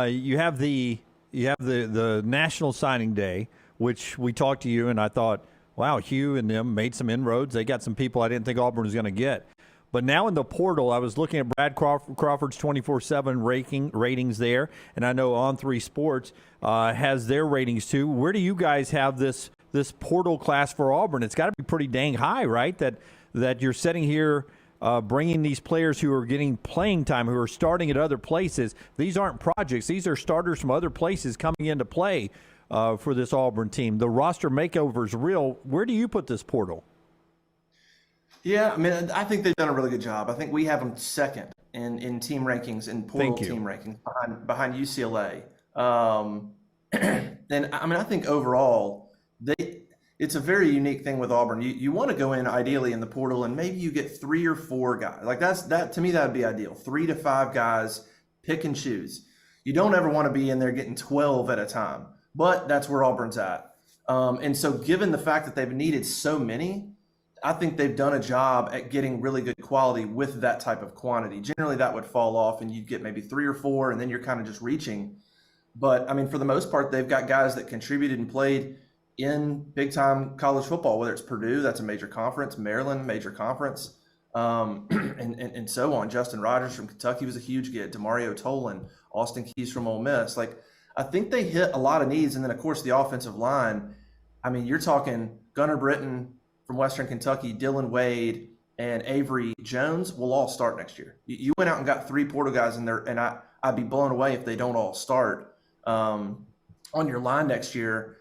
You have the National Signing Day, which we talked to you, and I thought, wow, Hugh and them made some inroads. They got some people I didn't think Auburn was going to get. But now in the portal, I was looking at Brad Crawford's 24/7 ratings there, and I know On3 Sports has their ratings too. Where do you guys have this portal class for Auburn? It's got to be pretty dang high, right? That you're sitting here bringing these players who are getting playing time, who are starting at other places. These aren't projects. These are starters from other places coming into play for this Auburn team. The roster makeover is real. Where do you put this portal? Yeah, I mean, I think they've done a really good job. I think we have them second in team rankings, in portal team rankings, behind UCLA. And I mean, I think overall, it's a very unique thing with Auburn. You want to go in ideally in the portal, and maybe you get 3 or 4 guys. Like that to me, that would be ideal. 3 to 5 guys, pick and choose. You don't ever want to be in there getting 12 at a time, but that's where Auburn's at. And so, given the fact that they've needed so many, I think they've done a job at getting really good quality with that type of quantity. Generally, that would fall off, and you'd get maybe 3 or 4, and then you're kind of just reaching. But I mean, for the most part, they've got guys that contributed and played in big-time college football, whether it's Purdue, that's a major conference, Maryland, major conference, and so on. Justin Rogers from Kentucky was a huge get. DeMario Tolan, Austin Keys from Ole Miss. Like, I think they hit a lot of needs. And then, of course, the offensive line. I mean, you're talking Gunnar Britton from Western Kentucky, Dylan Wade, and Avery Jones will all start next year. You went out and got 3 portal guys in there, and I'd be blown away if they don't all start on your line next year.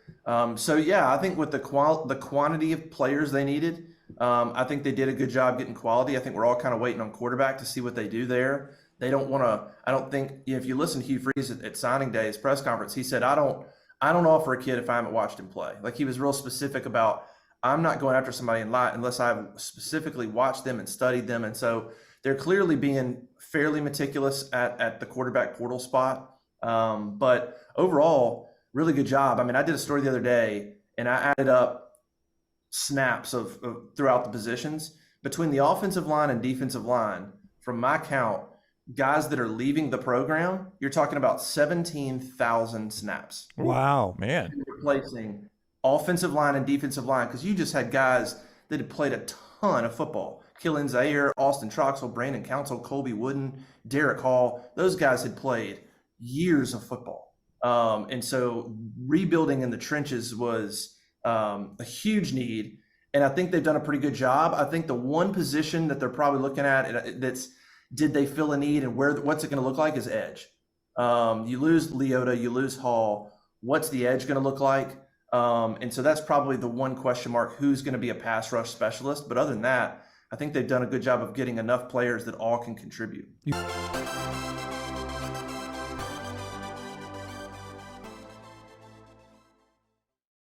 So yeah, I think with the quantity of players they needed, I think they did a good job getting quality. I think we're all kind of waiting on quarterback to see what they do there. They don't want to. I don't think, if you listen to Hugh Freeze at signing day, his press conference, he said, I don't offer a kid if I haven't watched him play. Like, he was real specific about, I'm not going after somebody in line unless I've specifically watched them and studied them. And so they're clearly being fairly meticulous at the quarterback portal spot. But overall, really good job. I mean, I did a story the other day, and I added up snaps of throughout the positions between the offensive line and defensive line. From my count, guys that are leaving the program, you're talking about 17,000 snaps. Wow, man. Replacing offensive line and defensive line, because you just had guys that had played a ton of football. Killian Zaire, Austin Troxell, Brandon Council, Colby Wooden, Derek Hall. Those guys had played years of football. And so rebuilding in the trenches was a huge need. And I think they've done a pretty good job. I think the one position that they're probably looking at that's, did they fill a need and what's it going to look like, is edge. You lose Leota, you lose Hall. What's the edge going to look like? And so that's probably the one question mark, who's going to be a pass rush specialist. But other than that, I think they've done a good job of getting enough players that all can contribute.